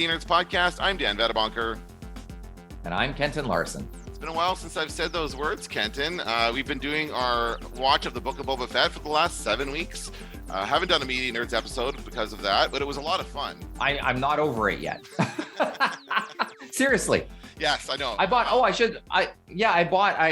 Media Nerds Podcast. I'm Dan Vedabonker. And I'm Kenton Larson. It's been a while since I've said those words, Kenton. We've been doing our watch of the Book of Boba Fett for the last 7 weeks. Haven't done a Media Nerds episode because of that, but it was a lot of fun. I'm not over it yet. Seriously. Yes, I know. I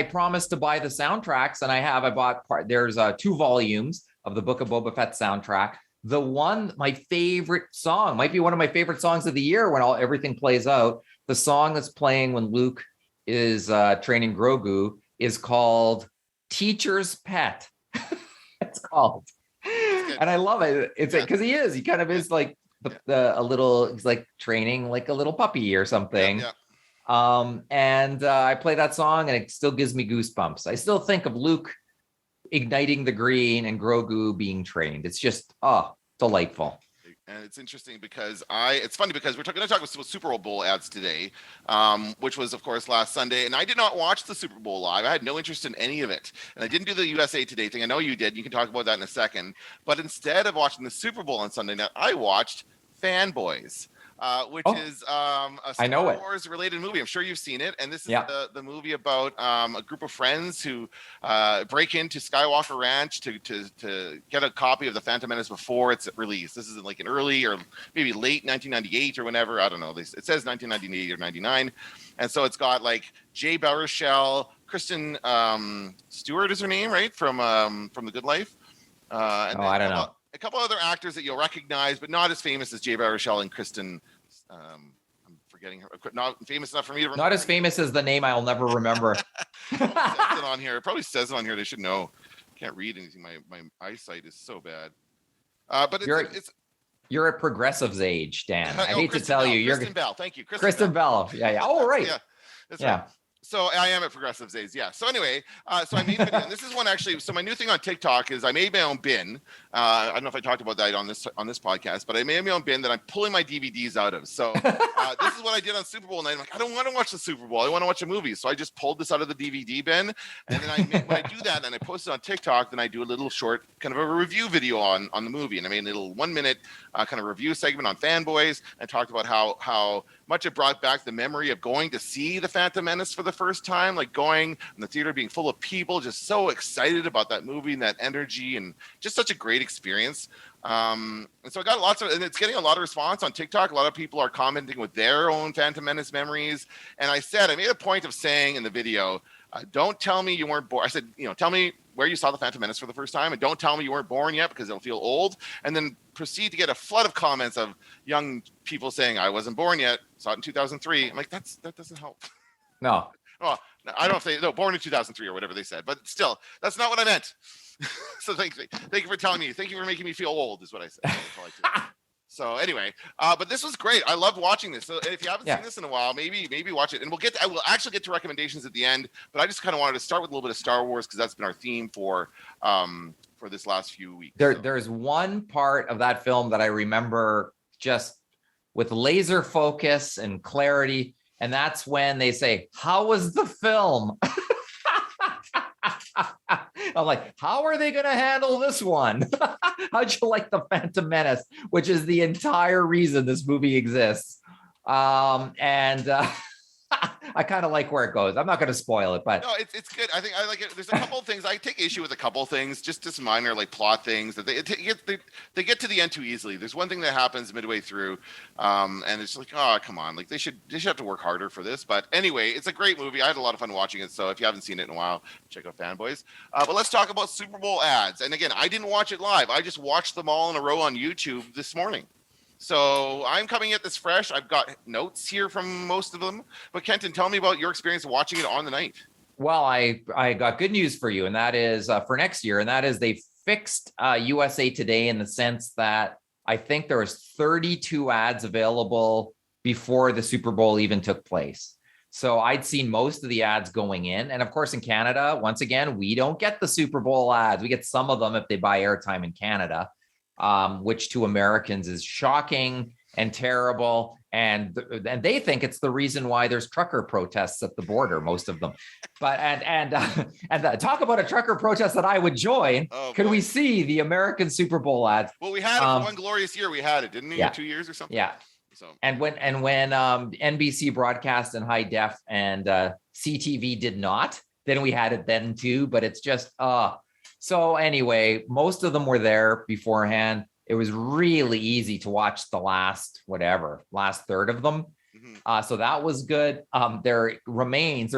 promised to buy the soundtracks, and there's 2 volumes of the Book of Boba Fett soundtrack. The one, my favorite song, might be one of my favorite songs of the year when everything plays out. The song that's playing when Luke is training Grogu is called Teacher's Pet. It's called. And I love it. It's because he kind of is like he's like training like a little puppy or something. Yeah. I play that song and it still gives me goosebumps. I still think of Luke igniting the green and Grogu being trained. It's just delightful. And it's interesting because it's funny because we're going to talk about Super Bowl ads today, which was of course last Sunday, and I did not watch the Super Bowl live. I had no interest in any of it, and I didn't do the USA Today thing. I know you did. You can talk about that in a second. But instead of watching the Super Bowl on Sunday night, I watched Fanboys. Which is a Star Wars related movie. I'm sure you've seen it. And this is the movie about a group of friends who break into Skywalker Ranch to get a copy of The Phantom Menace before it's released. This is like an early or maybe late 1998 or whenever. I don't know. It says 1998 or 99. And so it's got like Jay Baruchel, Kristen Stewart is her name, right? From The Good Life. I don't know. A couple other actors that you'll recognize, but not as famous as Jay Baruchel and Kristen. I'm forgetting her. Not famous enough for me to remember. Not as famous as the name I'll never remember. It probably says it on here. They should know. Can't read anything. My eyesight is so bad. But you're at Progressive's age, Dan. I hate to tell you. Kristen Bell. Thank you. Kristen Bell. Yeah. Oh, right. Yeah. That's right. So I am at Progressive's age, yeah. So anyway, so I made a video, and this is one actually. So my new thing on TikTok is I made my own bin. I don't know if I talked about that on this podcast, but I made my own bin that I'm pulling my DVDs out of. So this is what I did on Super Bowl night. I'm like, I don't want to watch the Super Bowl. I want to watch a movie. So I just pulled this out of the DVD bin, and then when I do that and I post it on TikTok, then I do a little short kind of a review video on the movie, and I made a little 1-minute kind of review segment on Fanboys and talked about how much it brought back the memory of going to see The Phantom Menace for the first time, like going in the theater, being full of people, just so excited about that movie and that energy, and just such a great experience. And so I got and it's getting a lot of response on TikTok. A lot of people are commenting with their own Phantom Menace memories. And I made a point of saying in the video, don't tell me you weren't born. I said, tell me where you saw The Phantom Menace for the first time, and don't tell me you weren't born yet because it'll feel old. And then proceed to get a flood of comments of young people saying, I wasn't born yet, saw it in 2003. I'm like, that doesn't help. No. Well, I don't know if born in 2003 or whatever they said, but still, that's not what I meant. So thank you for telling me. Thank you for making me feel old is what I said. That's all I did. So anyway, but this was great. I loved watching this. So if you haven't seen this in a while, maybe watch it. And I will actually get to recommendations at the end, but I just kind of wanted to start with a little bit of Star Wars because that's been our theme for this last few weeks. There's one part of that film that I remember just with laser focus and clarity, and that's when they say, "How was the film?" I'm like, how are they going to handle this one? How'd you like The Phantom Menace, which is the entire reason this movie exists? I kind of like where it goes. I'm not going to spoil it, but no, it's good. I think I like it. There's a couple of things I take issue with. A couple of things, just minor like plot things that they get to the end too easily. There's one thing that happens midway through, and it's like, oh, come on, like they should have to work harder for this. But anyway, it's a great movie. I had a lot of fun watching it. So if you haven't seen it in a while, check out Fanboys. But let's talk about Super Bowl ads. And again, I didn't watch it live. I just watched them all in a row on YouTube this morning. So I'm coming at this fresh. I've got notes here from most of them. But Kenton, tell me about your experience watching it on the night. Well, I got good news for you, and that is for next year. And that is they fixed USA Today in the sense that I think there was 32 ads available before the Super Bowl even took place. So I'd seen most of the ads going in. And of course, in Canada, once again, we don't get the Super Bowl ads. We get some of them if they buy airtime in Canada. Which to Americans is shocking and terrible. And they think it's the reason why there's trucker protests at the border, most of them. But and talk about a trucker protest that I would join. Could we see the American Super Bowl ads? Well, we had it for one glorious year. We had it, didn't we? Yeah. 2 years or something. Yeah. So And when NBC broadcast in high def and CTV did not, then we had it then too. But it's just so anyway, most of them were there beforehand. It was really easy to watch the last third of them. So that was good. There's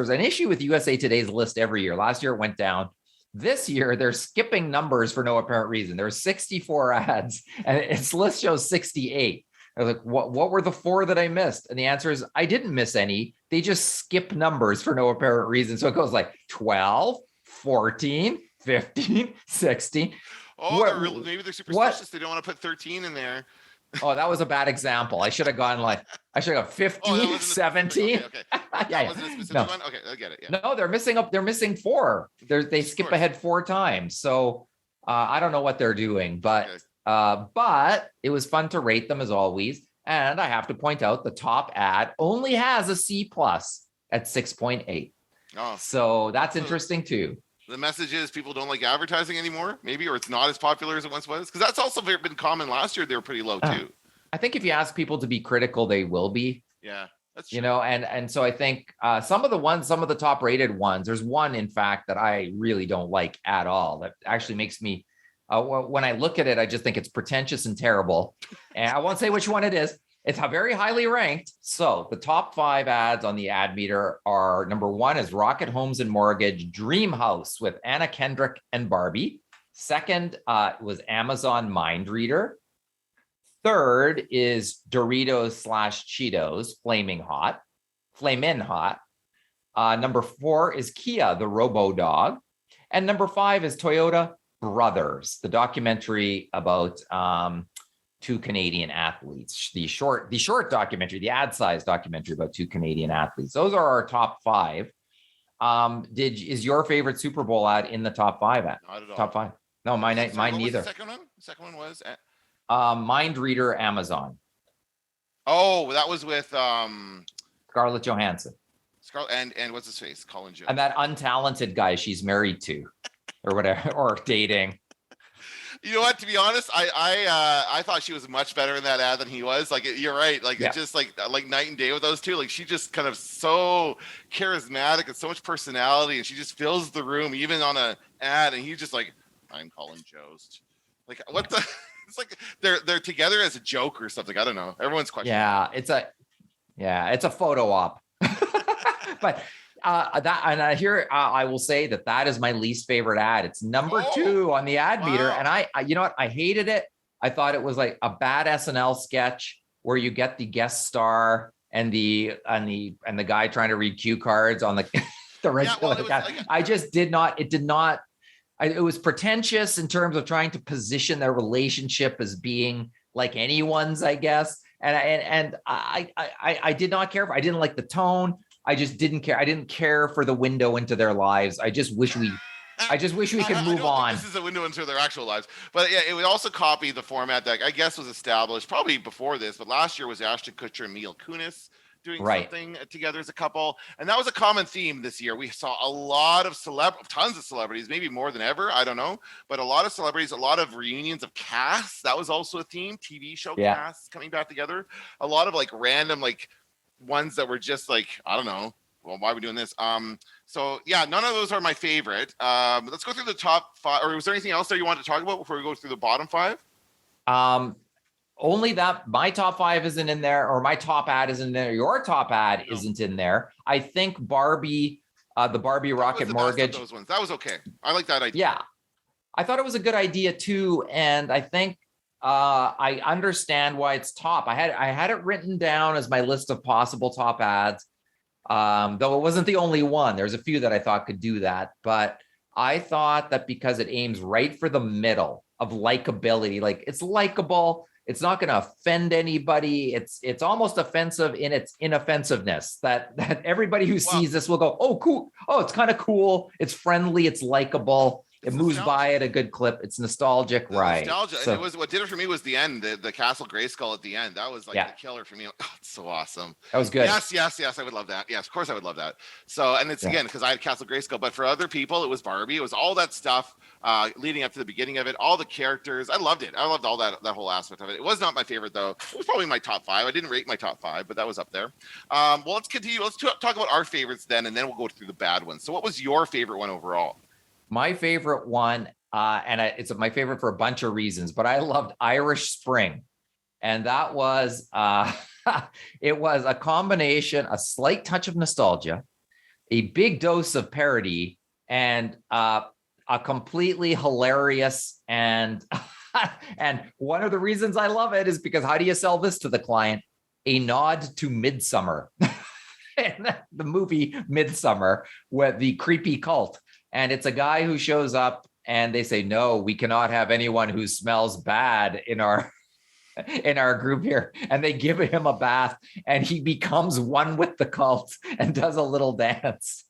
an issue with USA Today's list every year. Last year it went down. This year they're skipping numbers for no apparent reason. There's 64 ads and its list shows 68. I was like, what were the 4 that I missed? And the answer is I didn't miss any. They just skip numbers for no apparent reason. So it goes like 12, 14, 15, 16. Oh, maybe they're superstitious. They don't want to put 13 in there. Oh, that was a bad example. I should have gone 15, 17. Okay. Yeah. Wasn't a specific one? Okay, I get it. Yeah. No, they're missing 4. They skip ahead 4 times. So I don't know what they're doing, but it was fun to rate them as always. And I have to point out the top ad only has a C+ at 6.8. Oh, so that's interesting too. The message is people don't like advertising anymore, maybe, or it's not as popular as it once was. Because that's also been common. Last year, they were pretty low too. I think if you ask people to be critical, they will be. Yeah, that's true. And so I think some of the top rated ones, there's one, in fact, that I really don't like at all. That actually makes me, when I look at it, I just think it's pretentious and terrible. And I won't say which one it is. It's very highly ranked. So the top 5 ads on the ad meter are: number 1 is Rocket Homes and Mortgage Dream House with Anna Kendrick and Barbie. Second was Amazon Mind Reader. Third is Doritos/Cheetos Flamin' Hot. Number 4 is Kia, the Robo Dog. And number 5 is Toyota Brothers, the documentary about 2 Canadian athletes, the short documentary, the ad-sized documentary about 2 Canadian athletes. Those are our top 5. Is your favorite Super Bowl ad in the top 5? Not at all. Top 5? No, mine neither. The second one was Mind Reader, Amazon. Oh, that was with Scarlett Johansson. And what's his face? Colin Jost. And that untalented guy she's married to, or whatever, or dating. You know what? To be honest, I thought she was much better in that ad than he was. Like, you're right. Like, It's just like night and day with those two. Like, she just kind of so charismatic and so much personality, and she just fills the room even on a ad. And he's just like, I'm Colin Jost. Like, what the? It's like they're together as a joke or something. I don't know. Everyone's questioning. Yeah, it's a photo op. But I will say that is my least favorite ad. It's number 2 on the ad meter. And I you know what? I hated it. I thought it was like a bad SNL sketch where you get the guest star and the guy trying to read cue cards on the regular. It was pretentious in terms of trying to position their relationship as being like anyone's, I guess. And I did not care. I didn't like the tone. I just didn't care. I didn't care for the window into their lives. I just wish we could move on. This is a window into their actual lives. But yeah, it would also copy the format that I guess was established probably before this, but last year was Ashton Kutcher and Mila Kunis doing something together as a couple. And that was a common theme this year. We saw a lot of tons of celebrities, maybe more than ever. I don't know. But a lot of celebrities, a lot of reunions of casts. That was also a theme. TV show casts coming back together. A lot of like random like ones that were just like, I don't know. Well, why are we doing this? So yeah, none of those are my favorite. Let's go through the top 5. Or was there anything else that you wanted to talk about before we go through the bottom 5? Only that my top 5 isn't in there, or my top ad isn't in there. Your top ad isn't in there. I think Barbie, the Barbie Rocket Mortgage. Those ones. That was okay. I like that idea. Yeah, I thought it was a good idea too, and I think I understand why it's top. I had it written down as my list of possible top ads, though it wasn't the only one. There's a few that I thought could do that, but I thought that because it aims right for the middle of likability, like it's likable. It's not going to offend anybody. It's almost offensive in its inoffensiveness that everybody who sees this will go, oh, cool. Oh, it's kind of cool. It's friendly. It's likable. It It's moves by nostalgia. at a good clip. It's nostalgic, The right? nostalgia, and it So was what did it for me was the end, the Castle Grayskull at the end. That was like yeah, the killer for me. Oh, it's so awesome. that was good. Yes, yes, yes. I would love that. Yes, of course I would love that. So, and it's Yeah. again because I had Castle Grayskull, but for other people, it was Barbie. It was all that stuff leading up to the beginning of it. All the characters, I loved it. I loved all that whole aspect of it. It was not my favorite though. It was probably my top five. I didn't rate my top five, but that was up there. Well, let's continue. Let's talk about our favorites then, and then we'll go through the bad ones. So, what was your favorite one overall? My favorite one, it's my favorite for a bunch of reasons, but I loved Irish Spring. And that was, it was a combination, a slight touch of nostalgia, a big dose of parody, and a completely hilarious and, and one of the reasons I love it is because how do you sell this to the client? A nod to Midsummer. The movie Midsummer with the creepy cult. And it's a guy who shows up and they say, no, we cannot have anyone who smells bad in our group here. And they give him a bath and he becomes one with the cult and does a little dance.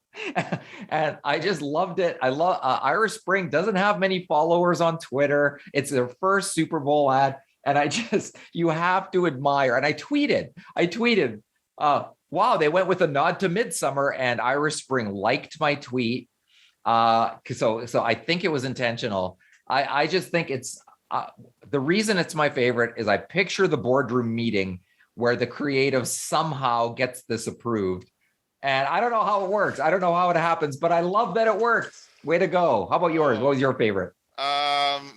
And I just loved it. I love Irish Spring doesn't have many followers on Twitter. It's their first Super Bowl ad. And you have to admire. And I tweeted, wow, they went with a nod to Midsummer and Irish Spring liked my tweet. So I think it was intentional. I just think it's the reason it's my favorite is I picture the boardroom meeting where the creative somehow gets this approved. And I don't know how it works. I don't know how it happens, but I love that it works. Way to go. How about yours? What was your favorite?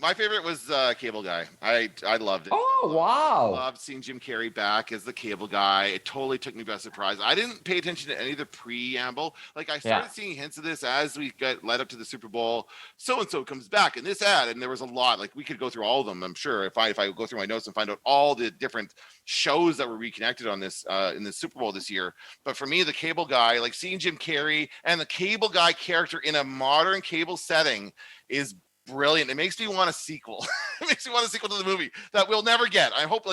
My favorite was Cable Guy. I loved it. Oh, wow. I loved seeing Jim Carrey back as the Cable Guy. It totally took me by surprise. I didn't pay attention to any of the preamble. Like I started seeing hints of this as we led up to the Super Bowl. So and so comes back in this ad, and there was a lot. Like we could go through all of them. I'm sure if I go through my notes and find out all the different shows that were reconnected on this in the Super Bowl this year. But for me, the Cable Guy, like seeing Jim Carrey and the Cable Guy character in a modern cable setting is brilliant. It makes me want a sequel. It makes me want a sequel to the movie that we'll never get. I hope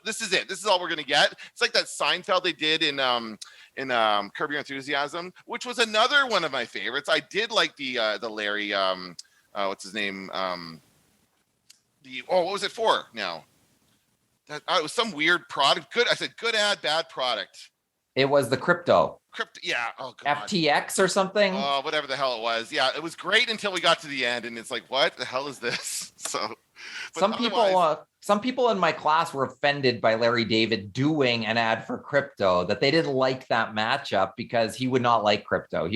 this is it. This is all we're gonna get. It's like that Seinfeld they did in Curb Your Enthusiasm, which was another one of my favorites. I did like the Larry what's his name? What was it for now? That it was some weird product. Good. I said good ad, bad product. It was the crypto. Yeah. Oh, God. FTX or something. Oh, whatever the hell it was. Yeah, it was great until we got to the end, and it's like, what the hell is this? So, some people in my class were offended by Larry David doing an ad for crypto, that they didn't like that matchup because he would not like crypto. That's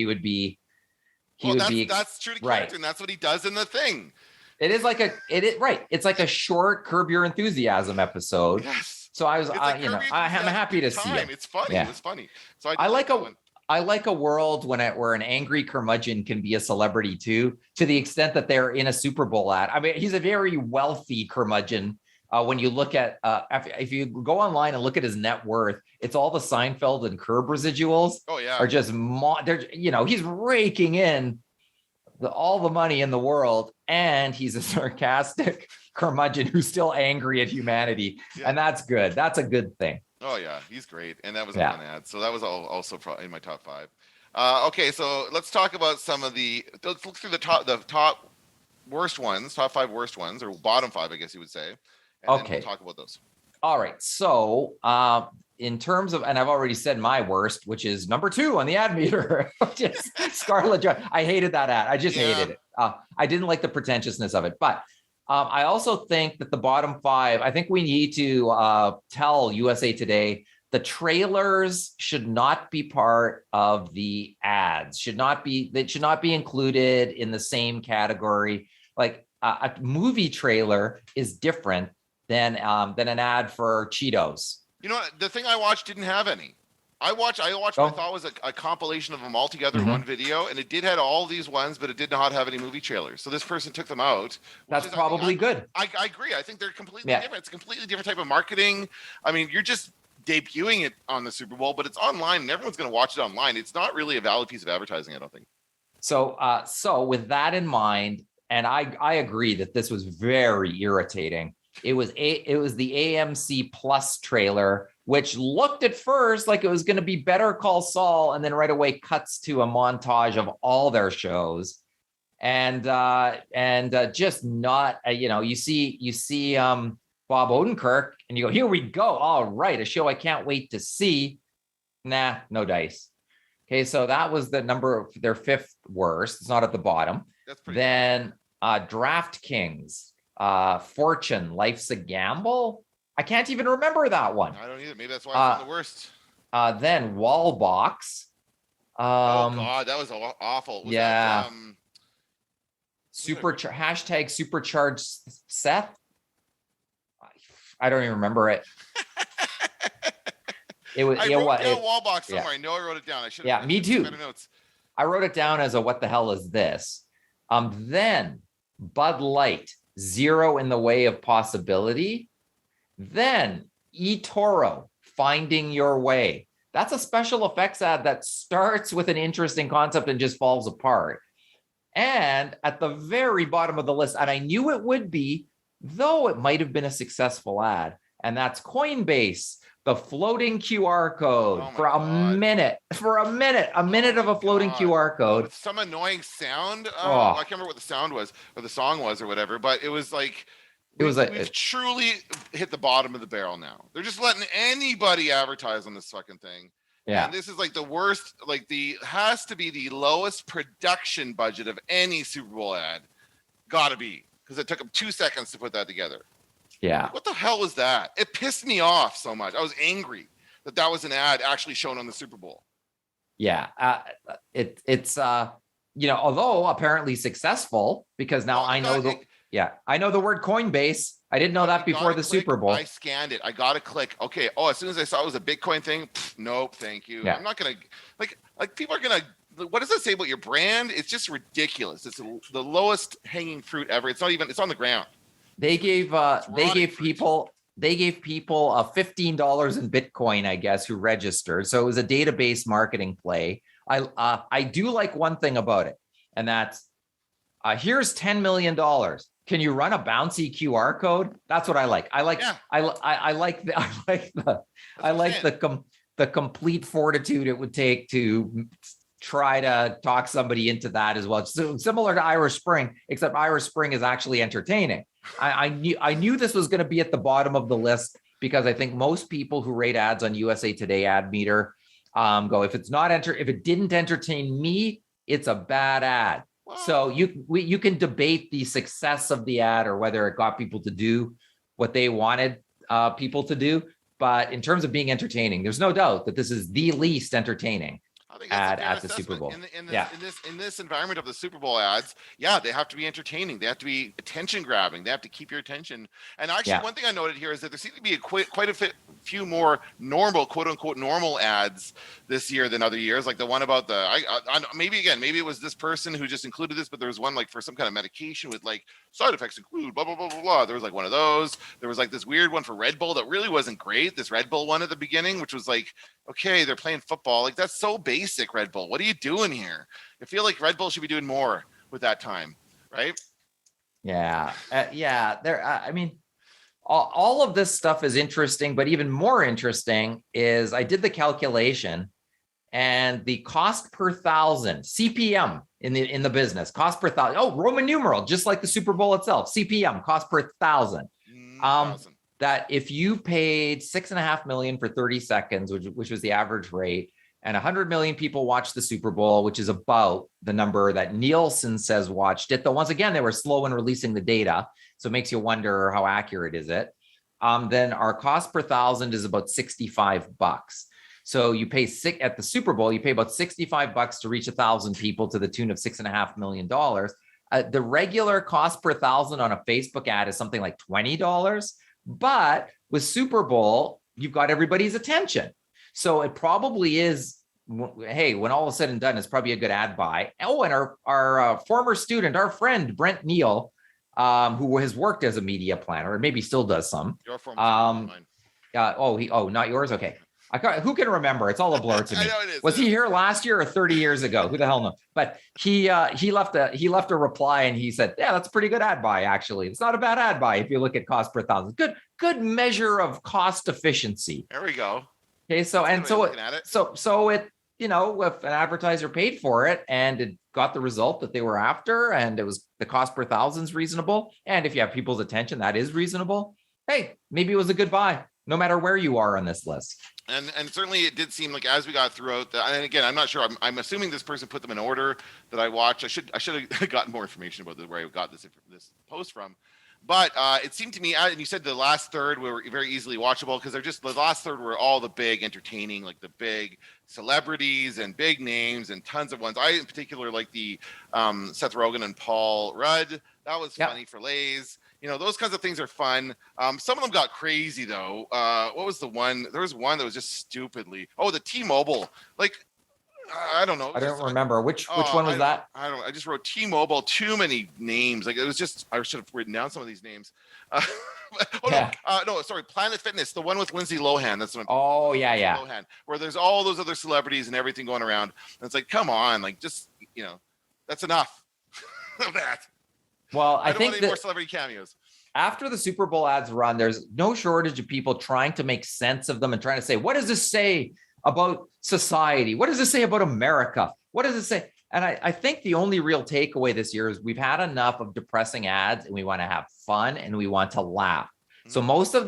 true to character, right. And that's what he does in the thing. It is like it's like a short Curb Your Enthusiasm episode. Yes. So I was, Like I'm happy to see it. It's funny. Yeah. It was funny. So I like a world where an angry curmudgeon can be a celebrity too, to the extent that they're in a Super Bowl ad. I mean, he's a very wealthy curmudgeon. When you look at, if you go online and look at his net worth, it's all the Seinfeld and Curb residuals. Oh yeah. Are just, he's raking in all the money in the world, and he's a sarcastic curmudgeon who's still angry at humanity. Yeah. And that's good. That's a good thing. Oh yeah, he's great. And that was a fun ad. So that was also in my top five. Okay, so let's talk about let's look through the top worst ones, top five worst ones, or bottom five, I guess you would say. And then we'll talk about those. All right. So in terms of, and I've already said my worst, which is number 2 on the ad meter, which is Scarlett Johansson. I hated that ad. I just hated it. I didn't like the pretentiousness of it. But I also think that the bottom 5, I think we need to tell USA Today the trailers should not be part of the ads. They should not be included in the same category. Like a movie trailer is different than an ad for Cheetos. You know, the thing I watched didn't have any. I watched what I thought was a compilation of them all together in one video, and it did have all these ones, but it did not have any movie trailers. So this person took them out. That's probably good. I agree. I think they're completely different. It's a completely different type of marketing. I mean, you're just debuting it on the Super Bowl, but it's online, and everyone's going to watch it online. It's not really a valid piece of advertising, I don't think. So with that in mind, and I agree that this was very irritating. It was the AMC Plus trailer, which looked at first like it was going to be Better Call Saul, and then right away cuts to a montage of all their shows. and just not, you see Bob Odenkirk and you go, here we go. All right. A show I can't wait to see. Nah, no dice. Okay. So that was the number, their fifth worst. It's not at the bottom. That's pretty Then DraftKings, Fortune, Life's a Gamble. I can't even remember that one. I don't either. Maybe that's why it's the worst. Then Wallbox. Oh God, that was awful. Was yeah. That, hashtag supercharged Seth. I don't even remember it. It was. I wrote down Wallbox somewhere. Yeah. I know I wrote it down. I should. Yeah, me too. Notes. I wrote it down as a what the hell is this? Then Bud Light, zero in the way of possibility. Then eToro, Finding Your Way. That's a special effects ad that starts with an interesting concept and just falls apart. And at the very bottom of the list, and I knew it would be, though it might have been a successful ad, and that's Coinbase, the floating QR code for a minute, of a floating QR code. With some annoying sound. I can't remember what the sound was or the song was or whatever, but it was like, we've truly hit the bottom of the barrel now. They're just letting anybody advertise on this fucking thing. Yeah. And this is like the worst, has to be the lowest production budget of any Super Bowl ad. Gotta be. Because it took them 2 seconds to put that together. Yeah. What the hell was that? It pissed me off so much. I was angry that was an ad actually shown on the Super Bowl. Yeah. It's although apparently successful, because now I know the word Coinbase. I didn't know that before the Super Bowl. I scanned it. I got to click. Okay. Oh, as soon as I saw it was a Bitcoin thing, nope, thank you. Yeah. I'm not going to like people are going to, what does that say about your brand? It's just ridiculous. It's the lowest hanging fruit ever. It's not even, it's on the ground. They gave people $15 in Bitcoin, I guess, who registered. So it was a database marketing play. I do like one thing about it, and that's here's $10 million. Can you run a bouncy QR code? That's what I like. I like the complete fortitude it would take to try to talk somebody into that as well. So similar to Irish Spring, except Irish Spring is actually entertaining. I knew this was going to be at the bottom of the list because I think most people who rate ads on USA Today Ad Meter go, if it didn't entertain me, it's a bad ad. Wow. So you can debate the success of the ad or whether it got people to do what they wanted people to do. But in terms of being entertaining, there's no doubt that this is the least entertaining ad at the Super Bowl. In this environment of the Super Bowl ads, they have to be entertaining. They have to be attention grabbing. They have to keep your attention. And actually, one thing I noted here is that there seems to be quite a few more normal, quote unquote, normal ads this year than other years. Like the one about maybe it was this person who just included this, but there was one like for some kind of medication with like side effects include blah, blah, blah, blah, blah. There was like one of those. There was like this weird one for Red Bull that really wasn't great. This Red Bull one at the beginning, which was like, okay, they're playing football. Like that's so basic, Red Bull. What are you doing here? I feel like Red Bull should be doing more with that time, right? Yeah. I mean, all of this stuff is interesting, but even more interesting is I did the calculation and the cost per thousand, CPM in the business, cost per thousand. Oh, Roman numeral, just like the Super Bowl itself, CPM, cost per thousand. That if you paid $6.5 million for 30 seconds, which was the average rate, and 100 million people watched the Super Bowl, which is about the number that Nielsen says watched it. Though once again, they were slow in releasing the data, so it makes you wonder how accurate is it. Then our cost per thousand is about $65. So you pay at the Super Bowl, you pay about $65 to reach 1,000 people to the tune of $6.5 million. The regular cost per thousand on a Facebook ad is something like $20. But with Super Bowl, you've got everybody's attention. So it probably is, hey, when all is said and done, it's probably a good ad buy. Oh, and our former student, our friend, Brent Neal, who has worked as a media planner, or maybe still does some. Your former student, mine. Not yours? Okay. Who can remember? It's all a blur to me. I know it is. Was he here last year or 30 years ago? Who the hell knows? But he left a reply and he said, yeah, that's a pretty good ad buy, actually. It's not a bad ad buy if you look at cost per thousand. Good measure of cost efficiency. There we go. Okay, so if an advertiser paid for it and it got the result that they were after, and it was the cost per thousand's reasonable, and if you have people's attention, that is reasonable. Hey, maybe it was a good buy, no matter where you are on this list. And certainly it did seem like as we got throughout and again, I'm not sure. I'm assuming this person put them in order that I watched. I should have gotten more information about where I got this post from. But it seemed to me, and you said the last third were very easily watchable because they're just the last third were all the big entertaining, like the big celebrities and big names and tons of ones. I in particular like the Seth Rogen and Paul Rudd. That was funny for Lays. Those kinds of things are fun. Some of them got crazy though. What was the one? There was one that was just stupidly. Oh, the T-Mobile. Like, I don't know. I don't remember which one was that. I just wrote T-Mobile. Too many names. Like it was just. I should have written down some of these names. No, sorry. Planet Fitness, the one with Lindsay Lohan. That's what. Lohan, where there's all those other celebrities and everything going around. And it's like, come on, like just that's enough of that. Well, I think want any more celebrity cameos. After the Super Bowl ads run, there's no shortage of people trying to make sense of them and trying to say, what does this say about society? What does this say about America? What does it say? And I think the only real takeaway this year is we've had enough of depressing ads and we want to have fun and we want to laugh. Mm-hmm. So most of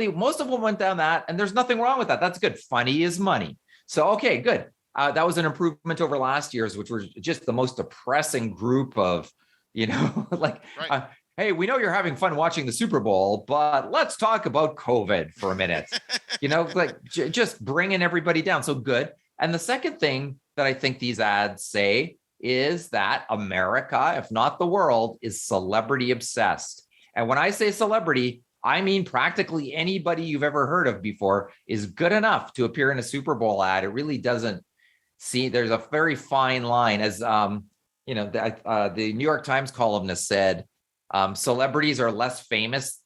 them went down that, and there's nothing wrong with that. That's good. Funny is money. So, okay, good. That was an improvement over last year's, which was just the most depressing group of, like, right. Hey, we know you're having fun watching the Super Bowl, but let's talk about COVID for a minute. Just bringing everybody down. So good. And the second thing that I think these ads say is that America, if not the world, is celebrity obsessed. And when I say celebrity, I mean practically anybody you've ever heard of before is good enough to appear in a Super Bowl ad. It really doesn't see. There's a very fine line, as the New York Times columnist said. Celebrities are less famous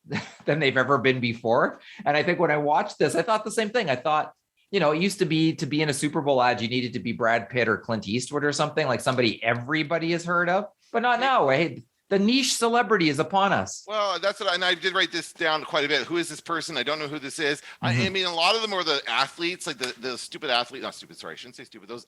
than they've ever been before. And I think when I watched this, I thought the same thing. I thought, it used to be in a Super Bowl ad, you needed to be Brad Pitt or Clint Eastwood or something, like somebody everybody has heard of, but not now. Hey, the niche celebrity is upon us. Well, that's what and I did write this down quite a bit. Who is this person? I don't know who this is. Mm-hmm. I mean, a lot of them are the athletes, like the stupid athlete, not stupid, sorry, I shouldn't say stupid. Those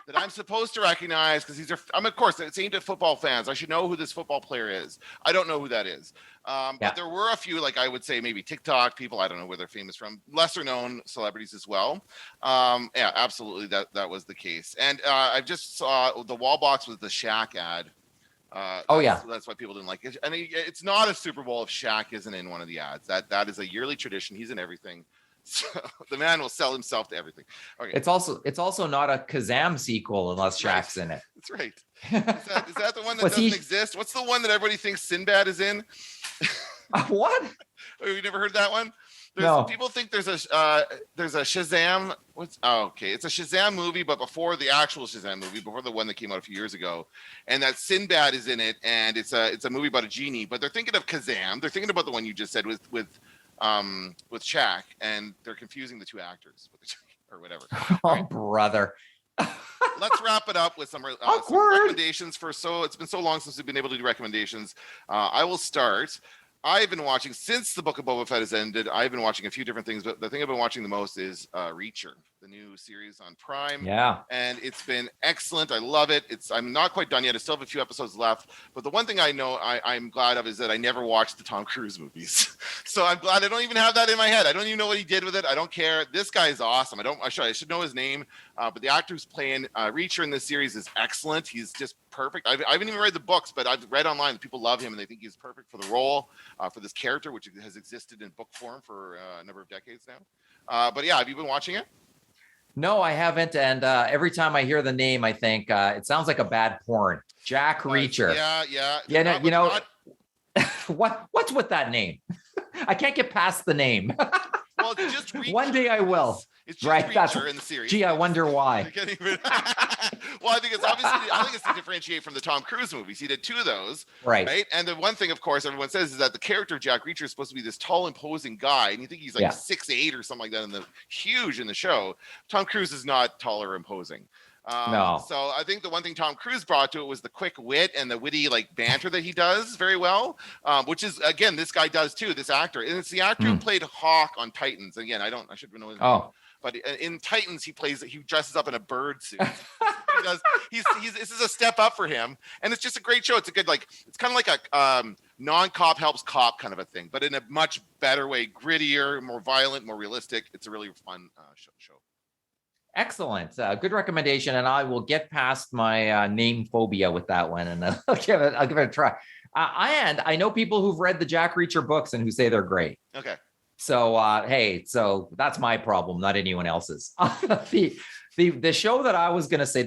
that I'm supposed to recognize because of course, it's aimed at football fans. I should know who this football player is. I don't know who that is. But there were a few, like I would say maybe TikTok people. I don't know where they're famous from. Lesser known celebrities as well. Yeah, absolutely. That was the case. And I just saw the wall box with the Shaq ad. That's why people didn't like it. And it's not a Super Bowl if Shaq isn't in one of the ads. That is a yearly tradition. He's in everything. So the man will sell himself to everything. Okay. It's also not a Kazam sequel unless Shaq's in it. That's right. Is that the one that doesn't exist? What's the one that everybody thinks Sinbad is in? What? Oh, you never heard that one? No. People think there's a Shazam. It's a Shazam movie, but before the actual Shazam movie, before the one that came out a few years ago, and that Sinbad is in it, and it's a movie about a genie. But they're thinking of Kazam. They're thinking about the one you just said with Shaq, and they're confusing the two actors or whatever. Oh, right. Brother. Let's wrap it up with some recommendations it's been so long since we've been able to do recommendations. I will start. I've been watching since the Book of Boba Fett has ended. I've been watching a few different things, but the thing I've been watching the most is Reacher, the new series on Prime. Yeah, and it's been excellent. I love it. I'm not quite done yet. I still have a few episodes left. But the one thing I know I'm glad of is that I never watched the Tom Cruise movies. So I'm glad I don't even have that in my head. I don't even know what he did with it. I don't care. This guy is awesome. I should know his name. But the actor who's playing Reacher in this series is excellent. He's just perfect. I haven't even read the books, but I've read online that people love him and they think he's perfect for the role, for this character, which has existed in book form for a number of decades now. But yeah, have you been watching it? No, I haven't. And every time I hear the name, I think it sounds like a bad porn. Jack Reacher. Yeah. What's with that name? I can't get past the name. Well, it's just Reacher. One day I will. It's just Reacher in the series. Gee, I wonder why. Well, I think it's to differentiate from the Tom Cruise movies. He did two of those. Right. And the one thing, of course, everyone says is that the character of Jack Reacher is supposed to be this tall, imposing guy. And you think he's like 6'8" or something like that huge in the show. Tom Cruise is not tall or imposing. No. So I think the one thing Tom Cruise brought to it was the quick wit and the witty like banter that he does very well, which is again this guy does too. This actor, and it's the actor who played Hawk on Titans. Again, I should know his name. But in Titans, he dresses up in a bird suit. He does. This is a step up for him, and it's just a great show. It's a good it's kind of like a non-cop helps cop kind of a thing, but in a much better way, grittier, more violent, more realistic. It's a really fun show. Excellent. Good recommendation. And I will get past my name phobia with that one. And I'll give it a try. And I know people who've read the Jack Reacher books and who say they're great. Okay. So, hey, so that's my problem, not anyone else's. The show that I was going to say,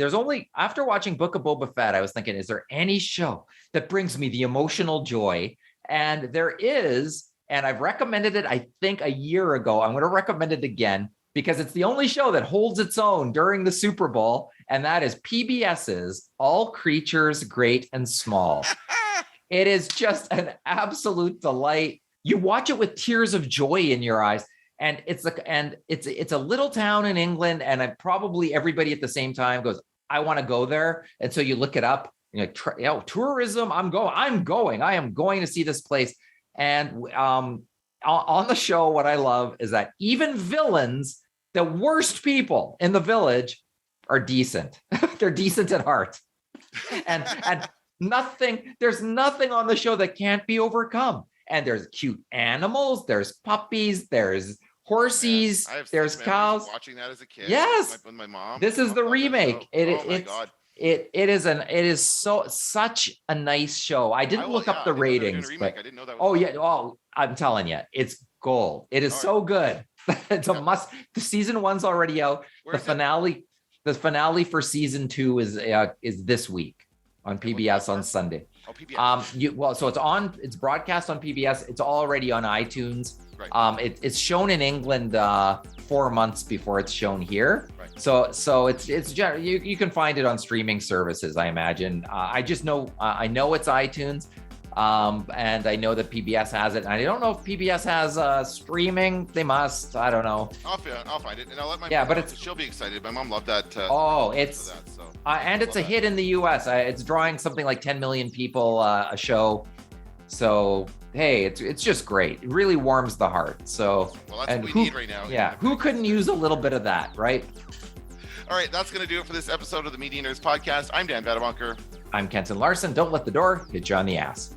after watching Book of Boba Fett, I was thinking, is there any show that brings me the emotional joy? And there is, and I've recommended it, I think a year ago. I'm going to recommend it again, because it's the only show that holds its own during the Super Bowl, and that is PBS's All Creatures Great and Small. It is just an absolute delight. You watch it with tears of joy in your eyes, and it's a little town in England, and probably everybody at the same time goes, I want to go there, and so you look it up. You're like, tourism. I am going to see this place, and on the show, what I love is that even villains, the worst people in the village, are decent. They're decent at heart. And there's nothing on the show that can't be overcome. And there's cute animals, there's puppies, there's horsies, there's cows. Watching that as a kid. Yes. With my mom. This is the remake. God. It is such a nice show. I didn't look up the ratings, but I didn't know that was I'm telling you, it's gold. It is so good. It's a must. The season 1's already out. The finale for season 2 is this week on PBS on Sunday. Oh, PBS. So it's broadcast on PBS. It's already on iTunes. Right. It's shown in England 4 months before it's shown here. Right. So it's you can find it on streaming services, I imagine. I just know I know it's iTunes, and I know that PBS has it. And I don't know if PBS has streaming. They must. I don't know. I'll find it, and I'll let my mom, but she'll be excited. My mom loved that. And it's a hit in the US. It's drawing something like 10 million people a show. So hey, it's just great. It really warms the heart. So that's what we need right now. Yeah, who couldn't use a little bit of that, right? All right, that's going to do it for this episode of the Media Nerds Podcast. I'm Dan Badabunker. I'm Kenton Larson. Don't let the door hit you on the ass.